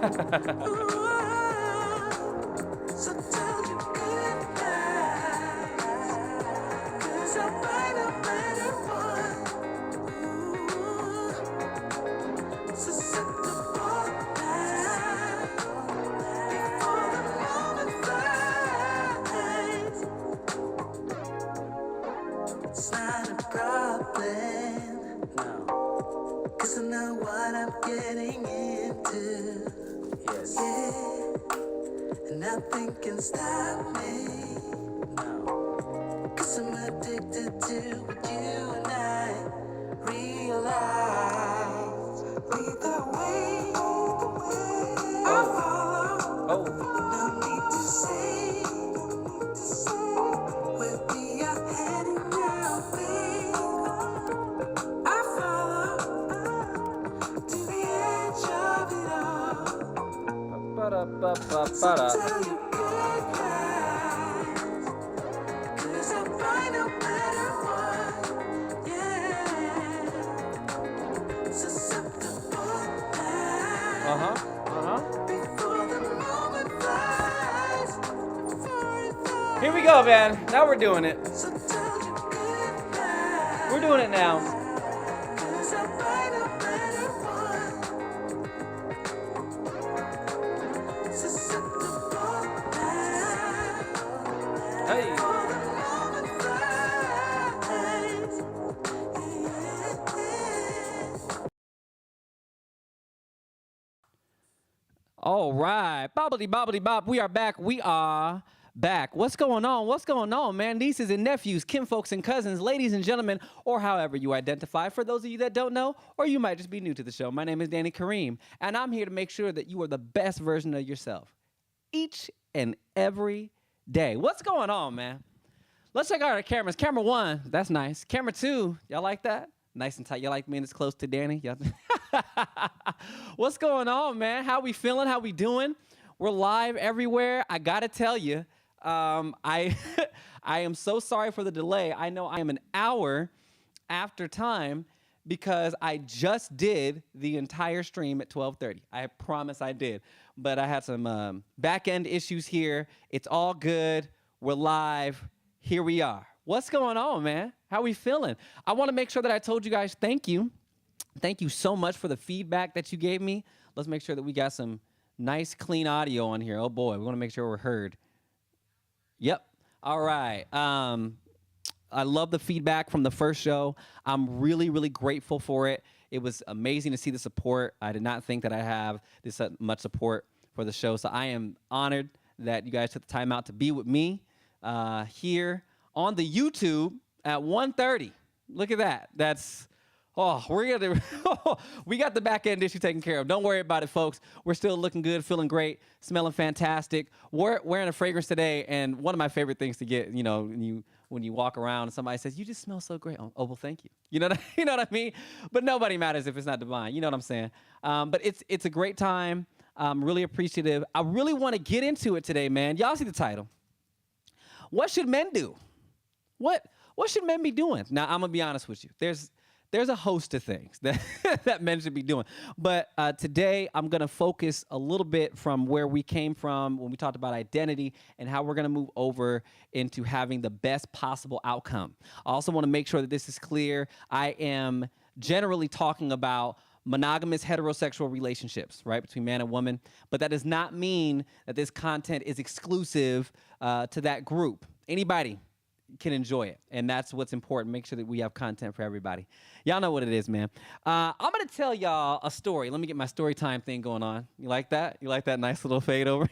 So tell you goodbye, 'cause I'll find a better one. So set the ball down before the moment flies. It's not a problem, no, 'cause I know what I'm getting into. Yes. Yeah, and nothing can stop me. No, 'cause I'm addicted to what you and I realize. Lead the way, I'll follow. Oh. No need to say where we are heading now, babe. I follow to the edge of it all. So tell you goodbye, 'cause I'll find a better one. Yeah, susceptible now. Before the moment flies. Here we go, man. Now we're doing it. So tell you goodbye, We're doing it now. 'cause I'll find a better one. Susceptible now. Hey. Before the moment flies. All right. Bobbity, bobbity, bop. We are back. We are back. What's going on? What's going on, man? Nieces and nephews, kinfolks and cousins, ladies and gentlemen, or however you identify. For those of you that don't know, or you might just be new to the show, my name is Danny Kareem, and I'm here to make sure that you are the best version of yourself each and every day. What's going on, man? Let's check out our cameras. Camera 1, that's nice. Camera 2, y'all like that? Nice and tight. You like me and it's close to Danny? Y'all- What's going on, man? How we feeling? How we doing? We're live everywhere. I gotta tell you, I I am so sorry for the delay. I know I am an hour after time because I just did the entire stream at 12:30. I promise I did, but I had some back end issues here. It's all good. We're live. Here we are. What's going on, man? How we feeling? I want to make sure that I told you guys thank you. Thank you so much for the feedback that you gave me. Let's make sure that we got some nice, clean audio on here. Oh boy, we want to make sure we're heard. Yep. All right. I love the feedback from the first show. I'm really, really grateful for it. It was amazing to see the support. I did not think that I'd have this much support for the show. So I am honored that you guys took the time out to be with me here on the YouTube at 1:30. Look at that. That's, oh, we got the back end issue taken care of. Don't worry about it, folks. We're still looking good, feeling great, smelling fantastic. We're wearing a fragrance today, and one of my favorite things to get, you know, when you walk around and somebody says, "You just smell so great." Oh, well, thank you. You know you know what I mean? But nobody matters if it's not divine. You know what I'm saying? But it's a great time. I'm really appreciative. I really want to get into it today, man. Y'all see the title. What should men do? What should men be doing? Now, I'm gonna be honest with you. There's a host of things that that men should be doing. But today, I'm gonna focus a little bit from where we came from when we talked about identity and how we're gonna move over into having the best possible outcome. I also want to make sure that this is clear. I am generally talking about monogamous heterosexual relationships, right, between man and woman. But that does not mean that this content is exclusive to that group. Anybody can enjoy it, and that's what's important. Make sure that we have content for everybody. Y'all know what it is, man. I'm gonna tell y'all a story. Let me get my story time thing going on. You like that? You like that nice little fade over?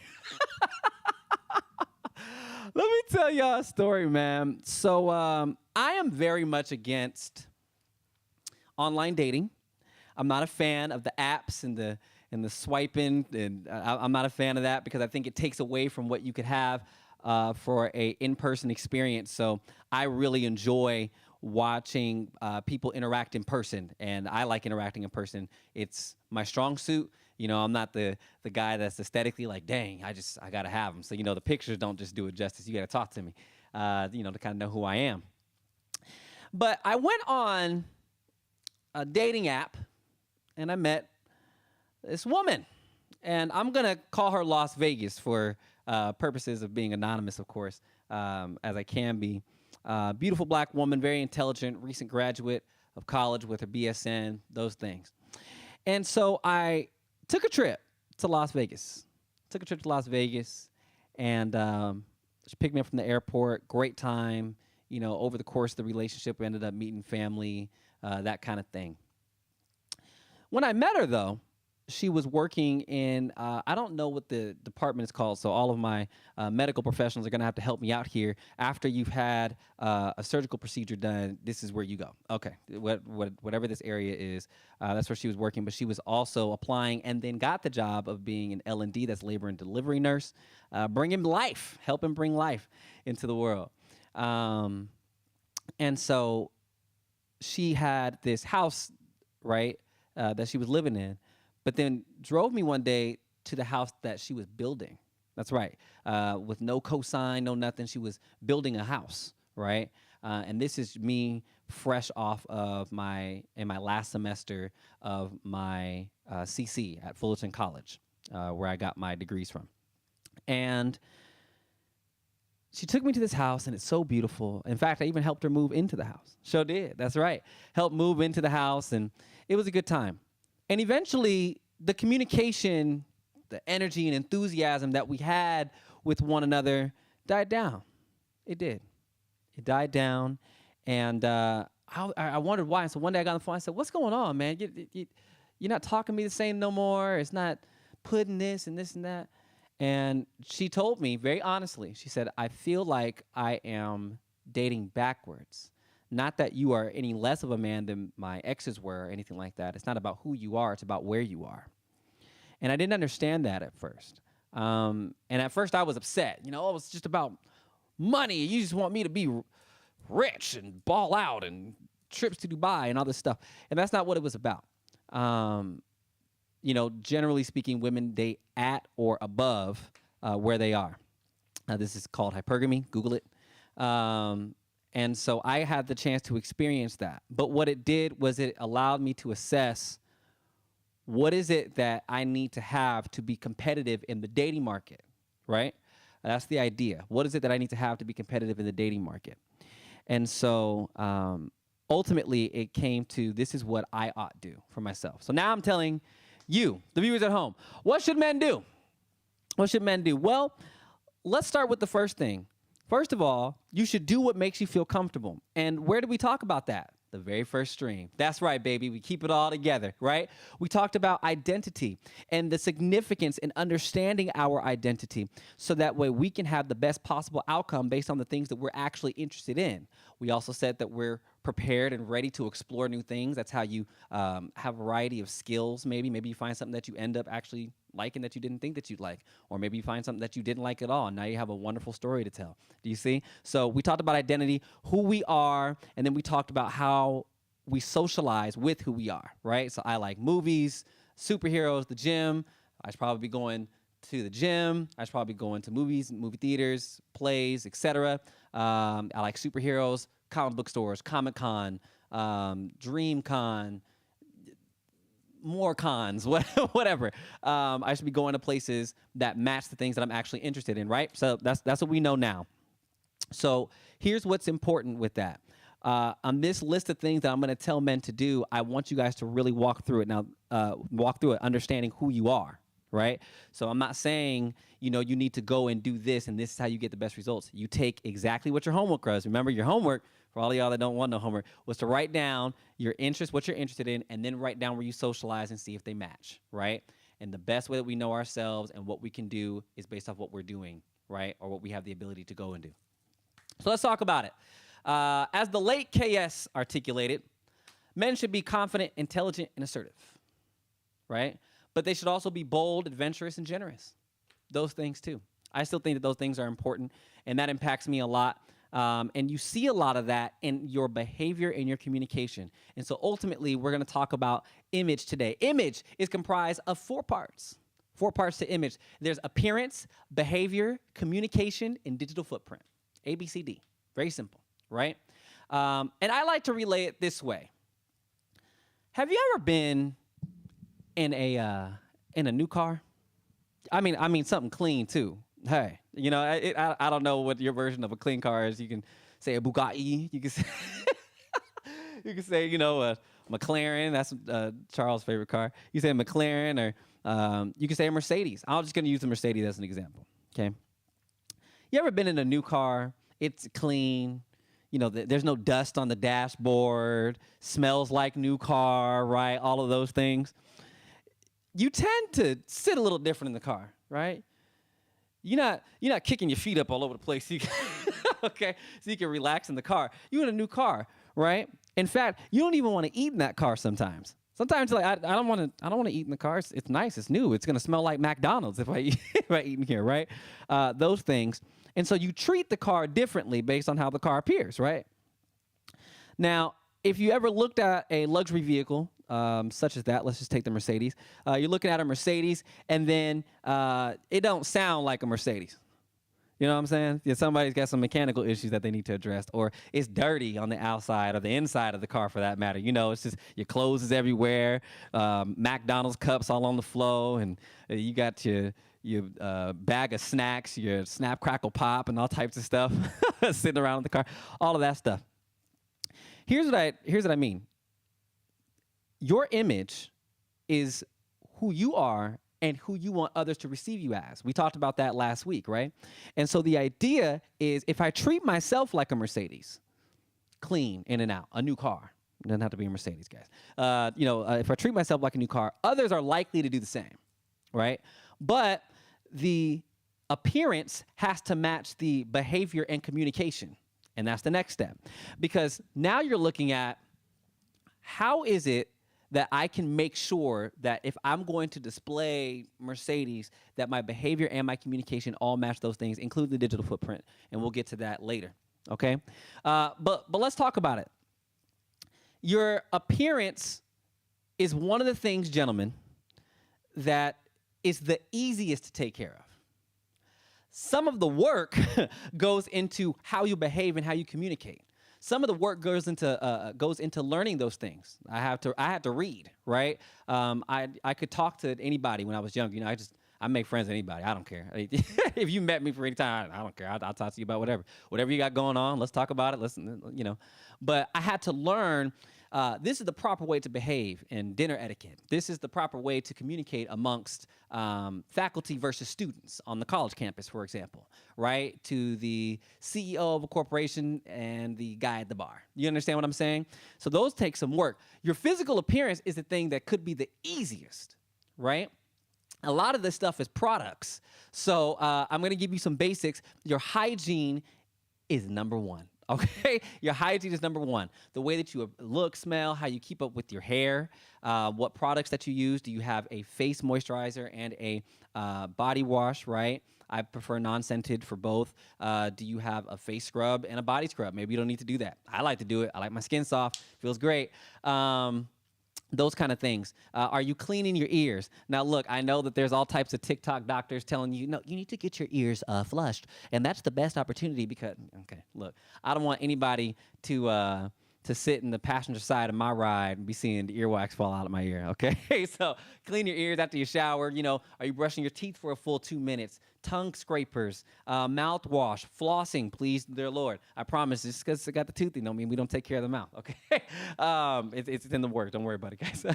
Let me tell y'all a story, man. So I am very much against online dating. I'm not a fan of the apps and the swiping, and I'm not a fan of that because I think it takes away from what you could have for a in-person experience. So I really enjoy watching people interact in person, and I like interacting in person. It's my strong suit. You know, I'm not the guy that's aesthetically like, dang, I gotta have them. So, you know, the pictures don't just do it justice. You gotta talk to me, you know, to kind of know who I am. But I went on a dating app, and I met this woman. and I'm going to call her Las Vegas for purposes of being anonymous, of course, as I can be. Beautiful black woman, very intelligent, recent graduate of college with her BSN, those things. And so I took a trip to Las Vegas. And she picked me up from the airport. Great time. You know, over the course of the relationship, we ended up meeting family, that kind of thing. When I met her, though, she was working in, I don't know what the department is called, so all of my medical professionals are going to have to help me out here. After you've had a surgical procedure done, this is where you go. Okay, whatever this area is, that's where she was working, but she was also applying and then got the job of being an L&D, that's labor and delivery nurse, bringing life, helping bring life into the world. And so she had this house, right, that she was living in, but then drove me one day to the house that she was building. That's right. With no cosign, no nothing. She was building a house, right? And this is me fresh off of my last semester of my CC at Fullerton College, where I got my degrees from. And she took me to this house, and it's so beautiful. In fact, I even helped her move into the house. Sure did. That's right. Helped move into the house, and it was a good time. And eventually, the communication, the energy and enthusiasm that we had with one another died down. It did. It died down, and I wondered why. And so one day I got on the phone. I said, "What's going on, man? You're not talking to me the same no more. It's not putting this and this and that." And she told me very honestly, she said, "I feel like I am dating backwards. Not that you are any less of a man than my exes were or anything like that. It's not about who you are, it's about where you are." And I didn't understand that at first. And at first I was upset. You know, it's just about money. You just want me to be rich and ball out and trips to Dubai and all this stuff. And that's not what it was about. You know, generally speaking, women date at or above where they are. This is called hypergamy. Google it. And so I had the chance to experience that. But what it did was it allowed me to assess what is it that I need to have to be competitive in the dating market, right? That's the idea. What is it that I need to have to be competitive in the dating market? And so ultimately it came to, this is what I ought do for myself. So now I'm telling you, the viewers at home, what should men do? What should men do? Well, let's start with the first thing. First of all, you should do what makes you feel comfortable. And where did we talk about that? The very first stream. That's right, baby. We keep it all together, right? We talked about identity and the significance in understanding our identity so that way we can have the best possible outcome based on the things that we're actually interested in. We also said that we're prepared and ready to explore new things. That's how you have a variety of skills. Maybe you find something that you end up actually liking that you didn't think that you'd like. Or maybe you find something that you didn't like at all. And now you have a wonderful story to tell. Do you see? So we talked about identity, who we are, and then we talked about how we socialize with who we are, right? So I like movies, superheroes, the gym. I should probably be going to the gym. I should probably be going to movies, movie theaters, plays, etc. I like superheroes, comic book stores, Comic-Con, DreamCon, more cons, whatever. I should be going to places that match the things that I'm actually interested in, right? So that's what we know now. So here's what's important with that. On this list of things that I'm going to tell men to do, I want you guys to really walk through it. Now, walk through it, understanding who you are, right? So I'm not saying, you know, you need to go and do this and this is how you get the best results. You take exactly what your homework was. Remember, your homework, for all of y'all that don't want no homework, was to write down your interests, what you're interested in, and then write down where you socialize and see if they match, right? And the best way that we know ourselves and what we can do is based off what we're doing, right? Or what we have the ability to go and do. So let's talk about it. As the late KS articulated, men should be confident, intelligent, and assertive, right? But they should also be bold, adventurous, and generous. Those things too. I still think that those things are important, and that impacts me a lot. And you see a lot of that in your behavior and your communication. And so ultimately, we're going to talk about image today. Image is comprised of 4 parts. 4 parts to image. There's appearance, behavior, communication, and digital footprint. ABCD. Very simple, right? And I like to relay it this way. Have you ever been in a new car? I mean something clean too. Hey, I don't know what your version of a clean car is. You can say a Bugatti. You can say, you can say, a McLaren. That's Charles' favorite car. You say a McLaren, or you can say a Mercedes. I'm just gonna use the Mercedes as an example. Okay. You ever been in a new car? It's clean. There's no dust on the dashboard. Smells like new car, right? All of those things. You tend to sit a little different in the car, right? You're not kicking your feet up all over the place. Okay, so you can relax in the car. You in a new car, right? In fact, you don't even want to eat in that car sometimes. Sometimes like I don't want to eat in the car. It's nice. It's new. It's gonna smell like McDonald's if I eat, if I eat in here, right? Those things. And so you treat the car differently based on how the car appears, right? Now, if you ever looked at a luxury vehicle, such as that, let's just take the Mercedes. You're looking at a Mercedes, and then it don't sound like a Mercedes. You know what I'm saying? Yeah, somebody's got some mechanical issues that they need to address, or it's dirty on the outside or the inside of the car for that matter. It's just your clothes is everywhere, McDonald's cups all on the floor, and you got your bag of snacks, your Snap, Crackle, Pop, and all types of stuff sitting around in the car, all of that stuff. Here's what I mean. Your image is who you are and who you want others to receive you as. We talked about that last week, right? And so the idea is if I treat myself like a Mercedes, clean, in and out, a new car. It doesn't have to be a Mercedes, guys. If I treat myself like a new car, others are likely to do the same, right? But the appearance has to match the behavior and communication. And that's the next step. Because now you're looking at how is it that I can make sure that if I'm going to display Mercedes, that my behavior and my communication all match those things, including the digital footprint. And we'll get to that later, okay? But let's talk about it. Your appearance is one of the things, gentlemen, that is the easiest to take care of. Some of the work goes into how you behave and how you communicate. Some of the work goes into learning those things. I had to read, right? I could talk to anybody when I was young. I make friends with anybody. I don't care. If you met me for any time, I don't care. I'll talk to you about whatever you got going on. Let's talk about it. Listen, But I had to learn. This is the proper way to behave in dinner etiquette. This is the proper way to communicate amongst faculty versus students on the college campus, for example, right? To the CEO of a corporation and the guy at the bar. You understand what I'm saying? So those take some work. Your physical appearance is the thing that could be the easiest, right? A lot of this stuff is products. So I'm going to give you some basics. Your hygiene is number one. Okay, your hygiene is number one. The way that you look, smell, how you keep up with your hair, what products that you use. Do you have a face moisturizer and a body wash, right? I prefer non-scented for both. Do you have a face scrub and a body scrub? Maybe you don't need to do that. I like to do it. I like my skin soft. Feels great. Those kind of things. Are you cleaning your ears? Now, look, I know that there's all types of TikTok doctors telling you, no, you need to get your ears flushed. And that's the best opportunity because, okay, look, I don't want anybody to sit in the passenger side of my ride and be seeing the earwax fall out of my ear, okay? So clean your ears after you shower. Are you brushing your teeth for a full 2 minutes? Tongue scrapers, mouthwash, flossing, please, dear Lord. I promise, just because I got the toothy don't mean we don't take care of the mouth, okay? It's in the work. Don't worry about it, guys.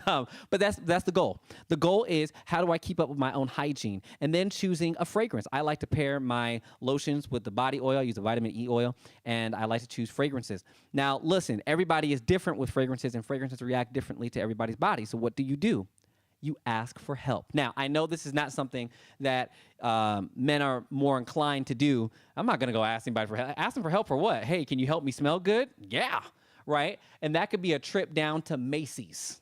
But that's the goal. The goal is how do I keep up with my own hygiene? And then choosing a fragrance. I like to pair my lotions with the body oil. I use the vitamin E oil, and I like to choose fragrances. Now, listen, everybody is different with fragrances, and fragrances react differently to everybody's body. So what do? You ask for help. Now, I know this is not something that men are more inclined to do. I'm not going to go ask anybody for help. Ask them for help for what? Hey, can you help me smell good? Yeah, right? And that could be a trip down to Macy's.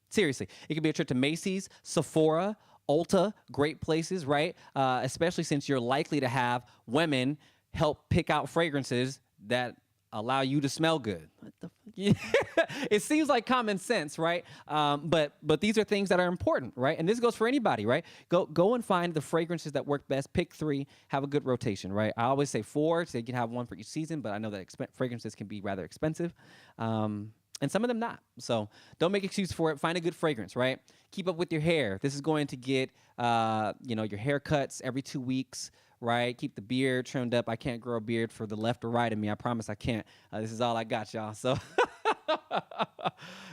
Seriously, it could be a trip to Macy's, Sephora, Ulta, great places, right? Especially since you're likely to have women help pick out fragrances that allow you to smell good. What the It seems like common sense, right? But these are things that are important, right? And this goes for anybody, right? Go and find the fragrances that work best. Pick 3. Have a good rotation, right? I always say 4, so you can have one for each season. But I know that fragrances can be rather expensive. and some of them not. So don't make excuse for it. Find a good fragrance, right? Keep up with your hair. This is going to get, your haircuts every 2 weeks, right? Keep the beard trimmed up. I can't grow a beard for the left or right of me. I promise I can't. This is all I got, y'all. So,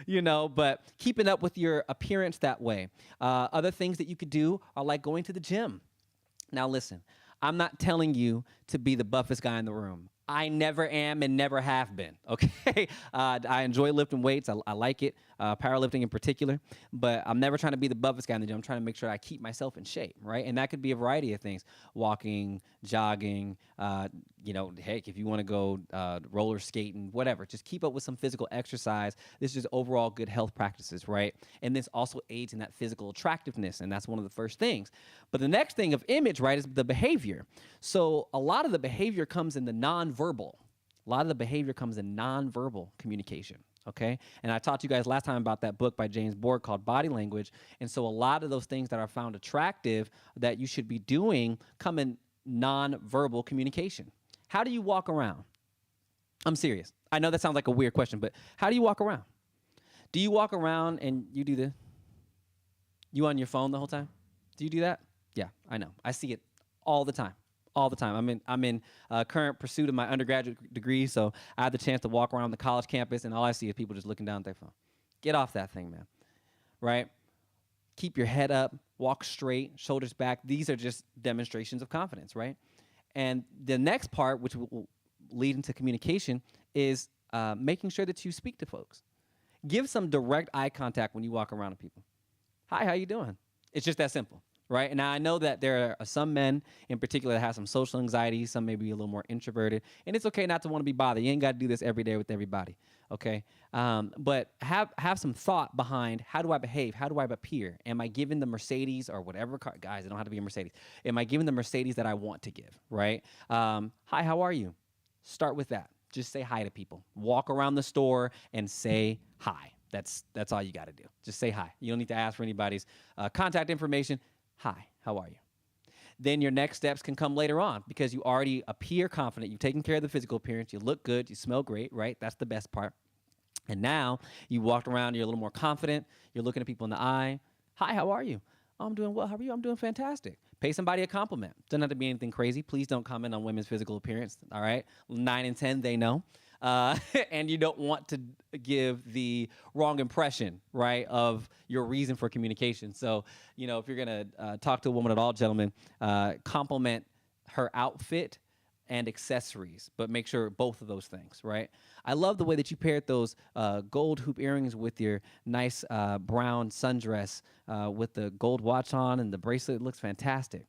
but keeping up with your appearance that way. Other things that you could do are like going to the gym. Now, listen, I'm not telling you to be the buffest guy in the room. I never am and never have been, okay? I enjoy lifting weights. I like it, powerlifting in particular, but I'm never trying to be the buffest guy in the gym. I'm trying to make sure I keep myself in shape, right? And that could be a variety of things: walking, jogging, heck, if you want to go roller skating, whatever. Just keep up with some physical exercise. This is overall good health practices, right? And this also aids in that physical attractiveness, and that's one of the first things. But the next thing of image, right, is the behavior. So a lot of the behavior comes in the nonverbal. A lot of the behavior comes in nonverbal communication, okay? And I talked to you guys last time about that book by James Borg called Body Language. And so a lot of those things that are found attractive that you should be doing come in nonverbal communication. How do you walk around? I'm serious. I know that sounds like a weird question, but how do you walk around? Do you walk around and you do the, you on your phone the whole time? Do you do that? Yeah, I know. I see it all the time. All the time. I'm in current pursuit of my undergraduate degree, so I have the chance to walk around the college campus, and all I see is people just looking down at their phone. Get off that thing, man. Right? Keep your head up, walk straight, shoulders back. These are just demonstrations of confidence, right? And the next part, which will lead into communication, is making sure that you speak to folks. Give some direct eye contact when you walk around with people. Hi, how you doing? It's just that simple. Right? And now I know that there are some men in particular that have some social anxiety, some may be a little more introverted, and it's okay not to want to be bothered. You ain't got to do this every day with everybody, okay? But have some thought behind, how do I behave? How do I appear? Am I giving the Mercedes or whatever car? Guys, it don't have to be a Mercedes. Am I giving the Mercedes that I want to give, right? Hi, how are you? Start with that. Just say hi to people. Walk around the store and say hi. That's all you got to do. Just say hi. You don't need to ask for anybody's contact information. Hi, how are you? Then your next steps can come later on because you already appear confident. You've taken care of the physical appearance. You look good. You smell great, right? That's the best part. And now you walked around. You're a little more confident. You're looking at people in the eye. Hi, how are you? Oh, I'm doing well. How are you? I'm doing fantastic. Pay somebody a compliment. Doesn't have to be anything crazy. Please don't comment on women's physical appearance, all right? 9 in 10, they know. And you don't want to give the wrong impression, right, of your reason for communication. So, if you're going to talk to a woman at all, gentlemen, compliment her outfit and accessories, but make sure both of those things, right? I love the way that you paired those gold hoop earrings with your nice brown sundress with the gold watch on and the bracelet. It looks fantastic.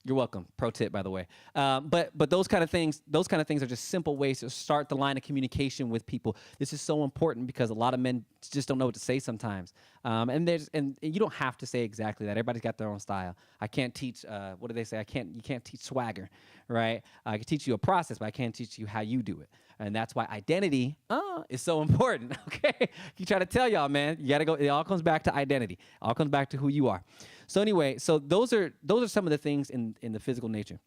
You're welcome. Pro tip, by the way. But those kind of things are just simple ways to start the line of communication with people. This is so important because a lot of men just don't know what to say sometimes. And you don't have to say exactly that. Everybody's got their own style. I can't teach. What do they say? You can't teach swagger, right? I can teach you a process, but I can't teach you how you do it. And that's why identity is so important. Okay, you try to tell y'all, man, you gotta go. It all comes back to identity. It all comes back to who you are. So anyway, those are some of the things in the physical nature.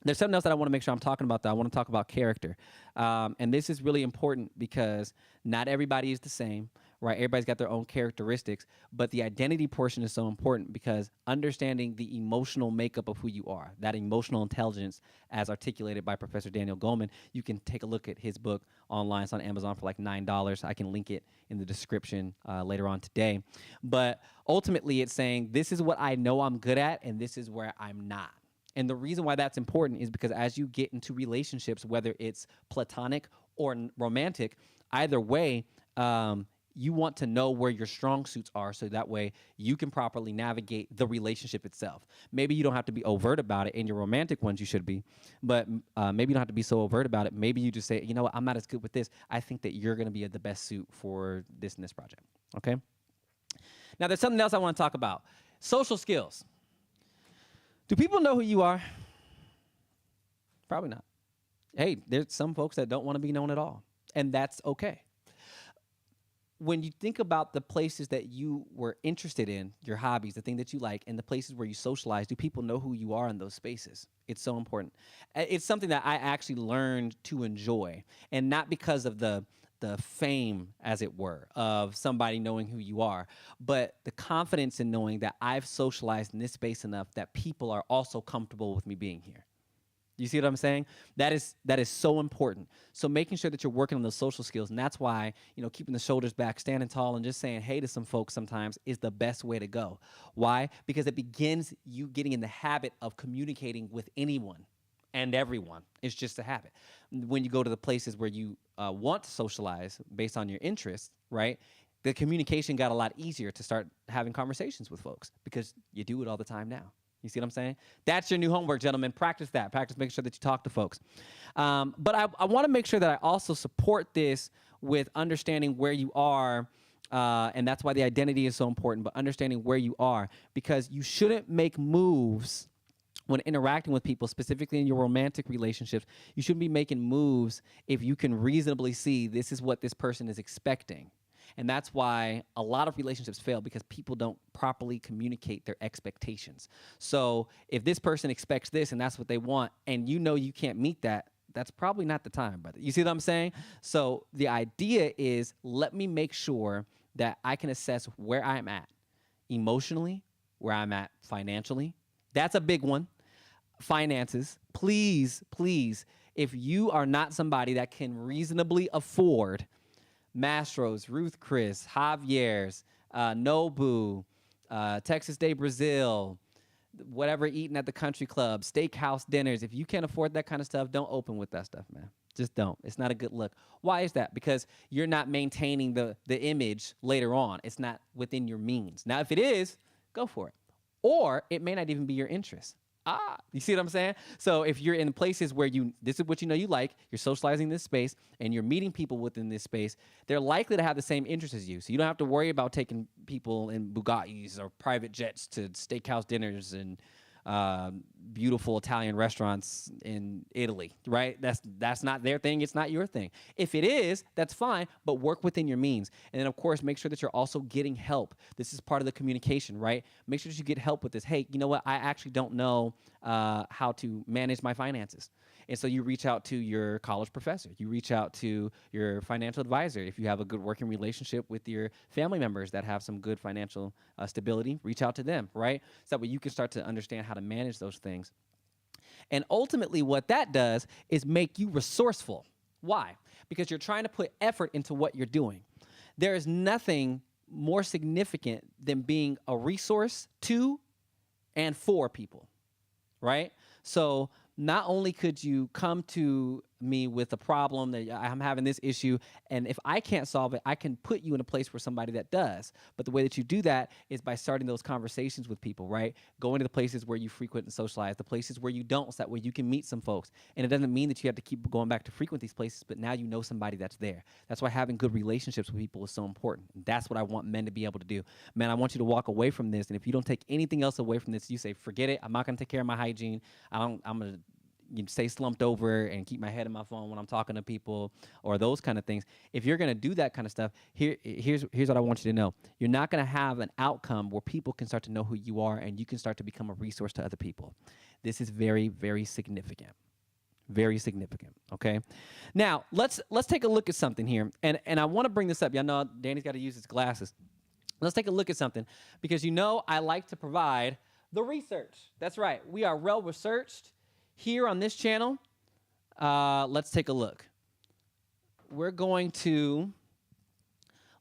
There's something else that I want to make sure I'm talking about, though. I want to talk about character. And this is really important because not everybody is the same, right? Everybody's got their own characteristics, but the identity portion is so important because understanding the emotional makeup of who you are, that emotional intelligence as articulated by Professor Daniel Goleman, you can take a look at his book online. It's on Amazon for like $9. I can link it in the description later on today. But ultimately, it's saying this is what I know I'm good at and this is where I'm not. And the reason why that's important is because as you get into relationships, whether it's platonic or romantic, either way, you want to know where your strong suits are so that way you can properly navigate the relationship itself. Maybe you don't have to be overt about it. In your romantic ones, you should be. But maybe you don't have to be so overt about it. Maybe you just say, you know what, I'm not as good with this. I think that you're going to be the best suit for this and this project. Okay? Now, there's something else I want to talk about. Social skills. Do people know who you are? Probably not. Hey, there's some folks that don't want to be known at all, and that's okay. When you think about the places that you were interested in, your hobbies, the thing that you like, and the places where you socialize, do people know who you are in those spaces? It's so important. It's something that I actually learned to enjoy, and not because of the the fame, as it were, of somebody knowing who you are, but the confidence in knowing that I've socialized in this space enough that people are also comfortable with me being here. You see what I'm saying? That is so important. So making sure that you're working on those social skills, and that's why, keeping the shoulders back, standing tall, and just saying hey to some folks sometimes is the best way to go. Why? Because it begins you getting in the habit of communicating with anyone and everyone. It's just a habit. When you go to the places where you want to socialize based on your interests, right? The communication got a lot easier to start having conversations with folks because you do it all the time now. You see what I'm saying? That's your new homework, gentlemen. Practice that. Practice making sure that you talk to folks. But I want to make sure that I also support this with understanding where you are, and that's why the identity is so important, but understanding where you are, because you shouldn't make moves when interacting with people, specifically in your romantic relationships. You shouldn't be making moves if you can reasonably see this is what this person is expecting. And that's why a lot of relationships fail, because people don't properly communicate their expectations. So if this person expects this and that's what they want, and you can't meet that, that's probably not the time, brother. You see what I'm saying? So the idea is, let me make sure that I can assess where I'm at emotionally, where I'm at financially. That's a big one. Finances. Please, if you are not somebody that can reasonably afford Mastro's, Ruth Chris, Javier's, Nobu, Texas Day Brazil, whatever eating at the country club, steakhouse dinners. If you can't afford that kind of stuff, don't open with that stuff, man. Just don't. It's not a good look. Why is that? Because you're not maintaining the image later on. It's not within your means. Now, if it is, go for it. Or it may not even be your interest. You see what I'm saying? So if you're in places where this is what you like, you're socializing in this space, and you're meeting people within this space, they're likely to have the same interests as you. So you don't have to worry about taking people in Bugattis or private jets to steakhouse dinners and beautiful Italian restaurants in Italy, right? That's not their thing. It's not your thing. If it is, that's fine, but work within your means. And then, of course, make sure that you're also getting help. This is part of the communication, right? Make sure that you get help with this. Hey, you know what? I actually don't know how to manage my finances. And so you reach out to your college professor. You reach out to your financial advisor. If you have a good working relationship with your family members that have some good financial stability, reach out to them, right? So that way you can start to understand how to manage those things. And ultimately what that does is make you resourceful. Why? Because you're trying to put effort into what you're doing. There is nothing more significant than being a resource to and for people, right? So not only could you come to me with a problem that I'm having this issue, and if I can't solve it, I can put you in a place where somebody that does. But the way that you do that is by starting those conversations with people, right? Going to the places where you frequent and socialize, the places where you don't, so that way you can meet some folks. And it doesn't mean that you have to keep going back to frequent these places, but now you know somebody that's there. That's why having good relationships with people is so important. And that's what I want men to be able to do. Man, I want you to walk away from this, and if you don't take anything else away from this, you say, forget it, I'm not going to take care of my hygiene. I'm going to stay slumped over and keep my head in my phone when I'm talking to people, or those kind of things. If you're going to do that kind of stuff, here's what I want you to know. You're not going to have an outcome where people can start to know who you are and you can start to become a resource to other people. This is very, very significant. Very significant, okay? Now, let's take a look at something here. And I want to bring this up. Y'all know Danny's got to use his glasses. Let's take a look at something, because I like to provide the research. That's right. We are well researched here on this channel. Let's take a look. We're going to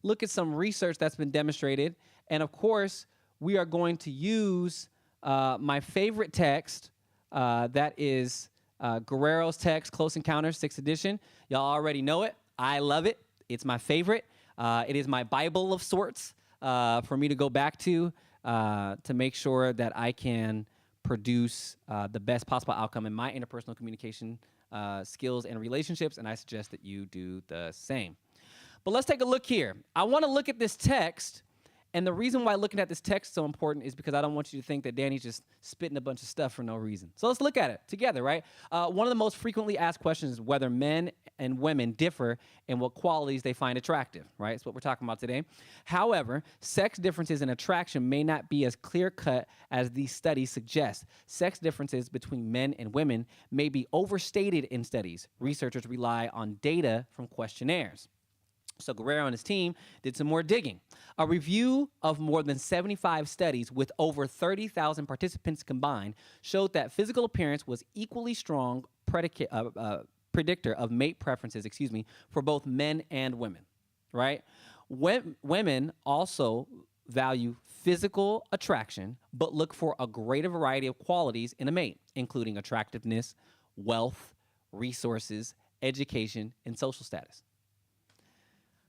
look at some research that's been demonstrated. And of course, we are going to use my favorite text. That is Guerrero's text, Close Encounters, 6th edition. Y'all already know it. I love it. It's my favorite. It is my Bible of sorts for me to go back to make sure that I can produce the best possible outcome in my interpersonal communication skills and relationships, and I suggest that you do the same. But let's take a look here. I want to look at this text, and the reason why looking at this text is so important is because I don't want you to think that Danny's just spitting a bunch of stuff for no reason. So let's look at it together, right? One of the most frequently asked questions is whether men and women differ in what qualities they find attractive, right? That's what we're talking about today. However, sex differences in attraction may not be as clear-cut as these studies suggest. Sex differences between men and women may be overstated in studies. Researchers rely on data from questionnaires. So Guerrero and his team did some more digging. A review of more than 75 studies with over 30,000 participants combined showed that physical appearance was equally strong predictor of mate preferences, for both men and women, right? Women also value physical attraction, but look for a greater variety of qualities in a mate, including attractiveness, wealth, resources, education, and social status.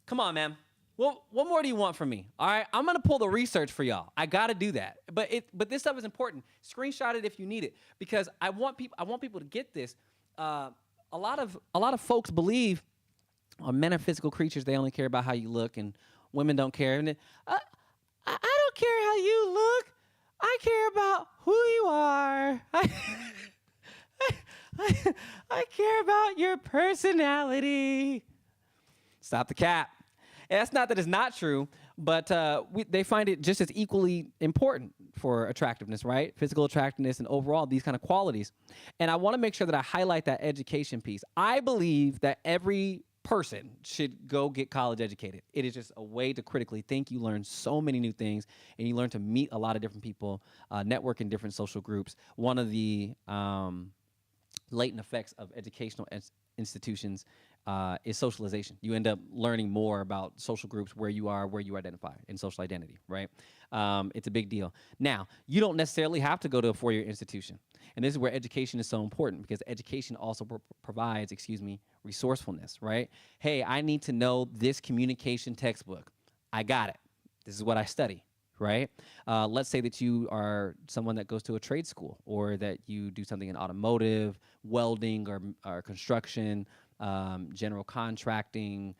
Come on, man. Well, what more do you want from me? All right, I'm gonna pull the research for y'all. I gotta do that. But this stuff is important. Screenshot it if you need it, because I want people to get this. A lot of folks believe men are physical creatures. They only care about how you look, and women don't care. And I don't care how you look. I care about who you are. I care about your personality. Stop the cap. And that's not that it's not true, but they find it just as equally important for attractiveness, right? Physical attractiveness and overall these kind of qualities. And I want to make sure that I highlight that education piece. I believe that every person should go get college educated. It is just a way to critically think. You learn so many new things, and you learn to meet a lot of different people, network in different social groups. One of the latent effects of educational institutions is socialization. You end up learning more about social groups, where you are, where you identify, and social identity, right? It's a big deal. Now, you don't necessarily have to go to a four-year institution. And this is where education is so important, because education also provides, resourcefulness, right? Hey, I need to know this communication textbook. I got it. This is what I study, right? Let's say that you are someone that goes to a trade school, or that you do something in automotive, welding, or construction, general contracting,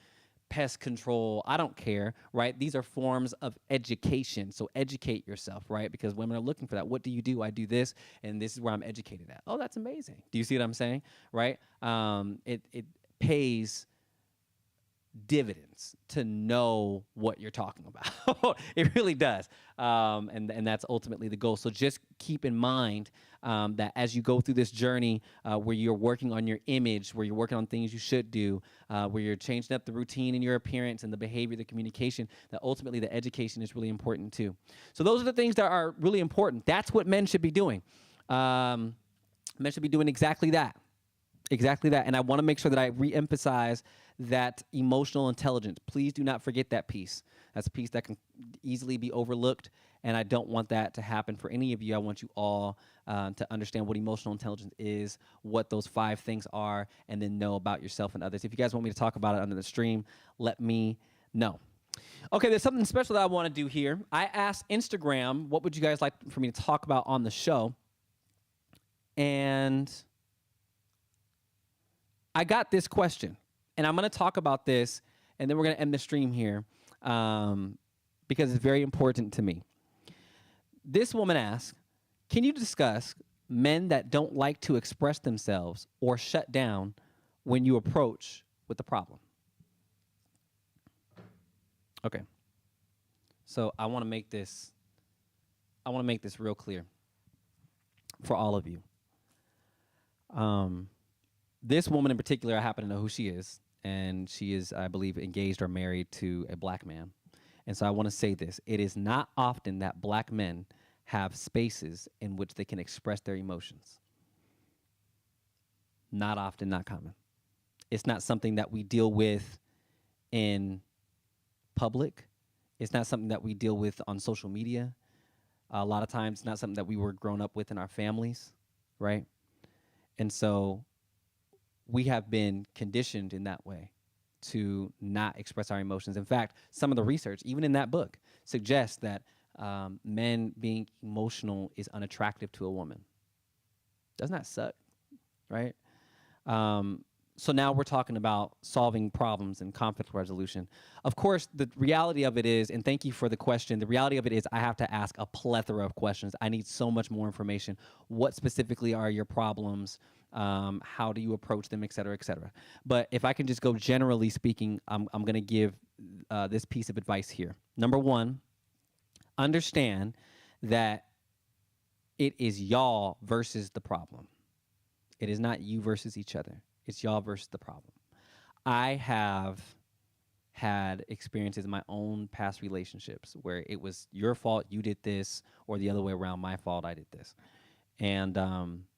pest control. I don't care, right? These are forms of education. So educate yourself, right? Because women are looking for that. What do you do? I do this, and this is where I'm educated at. Oh, that's amazing. Do you see what I'm saying, right? It pays dividends to know what you're talking about. It really does. And that's ultimately the goal. So just keep in mind that as you go through this journey where you're working on your image, where you're working on things you should do, where you're changing up the routine in your appearance and the behavior, the communication, that ultimately the education is really important too. So those are the things that are really important. That's what men should be doing. Men should be doing exactly that. Exactly that. And I want to make sure that I re-emphasize that emotional intelligence. Please do not forget that piece. That's a piece that can easily be overlooked, and I don't want that to happen for any of you. I want you all to understand what emotional intelligence is, what those 5 things are, and then know about yourself and others. If you guys want me to talk about it under the stream, let me know. Okay, there's something special that I want to do here. I asked Instagram, what would you guys like for me to talk about on the show? And I got this question, and I'm going to talk about this, and then we're going to end the stream here because it's very important to me. This woman asked, can you discuss men that don't like to express themselves or shut down when you approach with the problem? Okay. So I want to make this real clear for all of you. This woman in particular, I happen to know who she is, and she is, I believe, engaged or married to a black man. And so I want to say this. It is not often that black men have spaces in which they can express their emotions. Not often, not common. It's not something that we deal with in public. It's not something that we deal with on social media. A lot of times, it's not something that we were grown up with in our families, right? And so we have been conditioned in that way to not express our emotions. In fact, some of the research, even in that book, suggests that men being emotional is unattractive to a woman. Doesn't that suck, right? So now we're talking about solving problems and conflict resolution. Of course, the reality of it is, and thank you for the question, the reality of it is I have to ask a plethora of questions. I need so much more information. What specifically are your problems? How do you approach them, et cetera, et cetera. But if I can just go generally speaking, I'm going to give this piece of advice here. Number one, understand that it is y'all versus the problem. It is not you versus each other. It's y'all versus the problem. I have had experiences in my own past relationships where it was your fault, you did this, or the other way around, my fault, I did this. And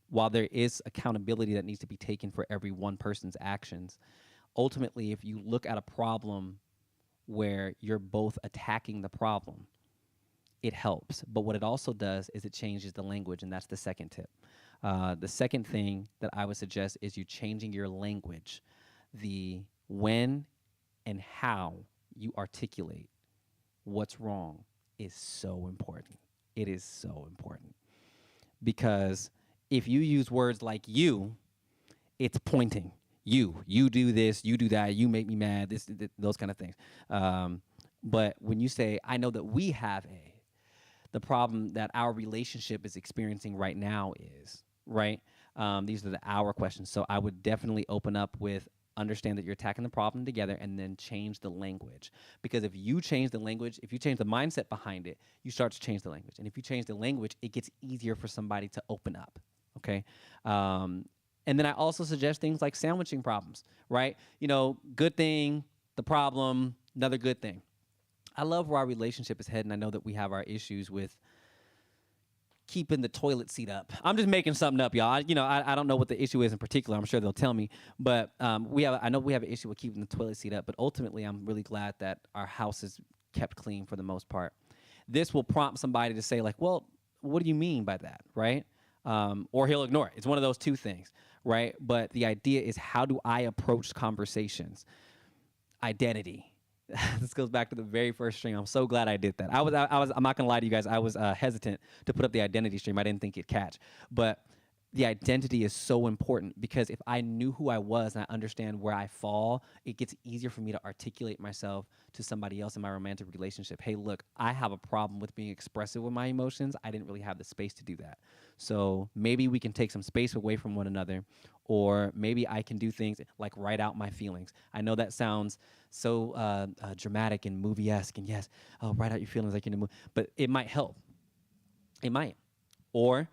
while there is accountability that needs to be taken for every one person's actions, ultimately, if you look at a problem where you're both attacking the problem, it helps. But what it also does is it changes the language, and that's the second tip. The second thing that I would suggest is you changing your language. The when and how you articulate what's wrong is so important. It is so important. Because if you use words like you, it's pointing. You do this, you do that, you make me mad, those kind of things. But when you say, I know that we have the problem that our relationship is experiencing right now is, right? These are the our questions. So I would definitely open up with understand that you're attacking the problem together and then change the language. Because if you change the language, if you change the mindset behind it, you start to change the language. And if you change the language, it gets easier for somebody to open up, okay? And then I also suggest things like sandwiching problems, right? You know, good thing, the problem, another good thing. I love where our relationship is heading. I know that we have our issues with keeping the toilet seat up. I'm just making something up, y'all. I don't know what the issue is in particular. I'm sure they'll tell me. But I know we have an issue with keeping the toilet seat up. But ultimately, I'm really glad that our house is kept clean for the most part. This will prompt somebody to say, like, well, what do you mean by that, right? Or he'll ignore it. It's one of those two things, right? But the idea is, how do I approach conversations? Identity. This goes back to the very first stream. I'm so glad I did that. I'm not gonna lie to you guys. I was hesitant to put up the identity stream. I didn't think it'd catch, but the identity is so important, because if I knew who I was and I understand where I fall, it gets easier for me to articulate myself to somebody else in my romantic relationship. Hey, look, I have a problem with being expressive with my emotions. I didn't really have the space to do that. So maybe we can take some space away from one another, or maybe I can do things like write out my feelings. I know that sounds so dramatic and movie-esque, and yes, write out your feelings like you're in a movie, but it might help. It might. Or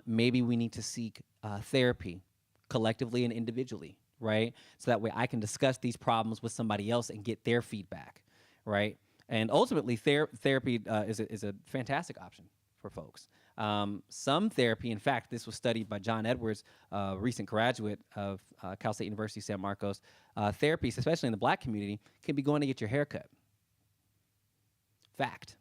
maybe we need to seek therapy collectively and individually, right? So that way I can discuss these problems with somebody else and get their feedback, right? And ultimately, therapy is a fantastic option for folks. Some therapy, in fact, this was studied by John Edwards, a recent graduate of Cal State University, San Marcos. Therapies, especially in the Black community, can be going to get your hair cut. Fact.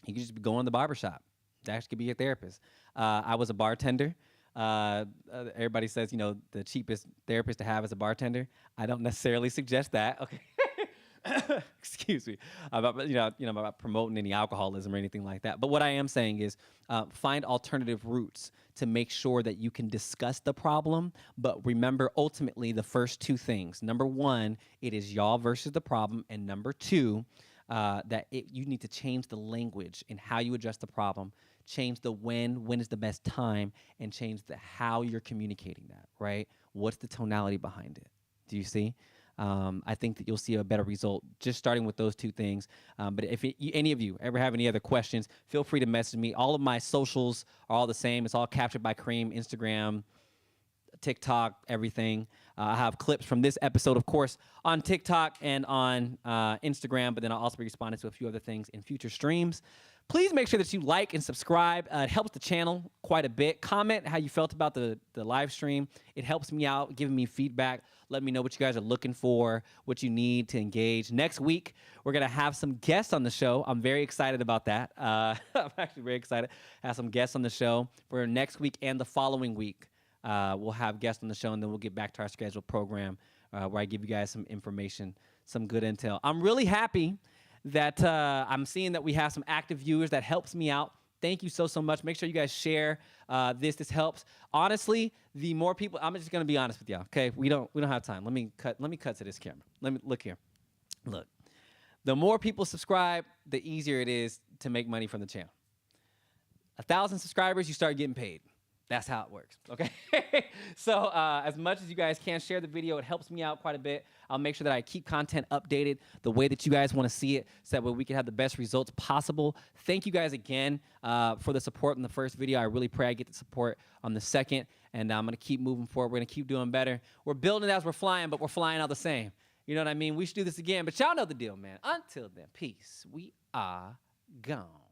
You can just be going to the barbershop. That could be your therapist. I was a bartender. Everybody says, the cheapest therapist to have is a bartender. I don't necessarily suggest that. Okay. Excuse me. About promoting any alcoholism or anything like that. But what I am saying is find alternative routes to make sure that you can discuss the problem. But remember, ultimately, the first two things. Number one, it is y'all versus the problem. And number two, you need to change the language in how you address the problem, change the when is the best time, and change the how you're communicating that, right? What's the tonality behind it? Do you see? I think that you'll see a better result just starting with those two things. But if any of you ever have any other questions, feel free to message me. All of my socials are all the same. It's all Captured by Kareem, Instagram, TikTok, everything. I have clips from this episode, of course, on TikTok and on Instagram, but then I'll also be responding to a few other things in future streams. Please make sure that you like and subscribe. It helps the channel quite a bit. Comment how you felt about the live stream. It helps me out, giving me feedback. Let me know what you guys are looking for, what you need to engage. Next week, we're going to have some guests on the show. I'm very excited about that. I'm actually very excited. Have some guests on the show for next week and the following week. We'll have guests on the show, and then we'll get back to our scheduled program where I give you guys some information, some good intel. I'm really happy that I'm seeing that we have some active viewers. That helps me out. Thank you so much. Make sure you guys share this. This helps. Honestly, the more people, I'm just gonna be honest with y'all. Okay, we don't have time. Let me cut to this camera. Let me look here. Look, the more people subscribe, the easier it is to make money from the channel. 1,000 subscribers, you start getting paid. That's how it works, okay? So as much as you guys can, share the video. It helps me out quite a bit. I'll make sure that I keep content updated the way that you guys want to see it, so that way we can have the best results possible. Thank you guys again for the support in the first video. I really pray I get the support on the second, and I'm going to keep moving forward. We're going to keep doing better. We're building as we're flying, but we're flying out the same. You know what I mean? We should do this again. But y'all know the deal, man. Until then, peace. We are gone.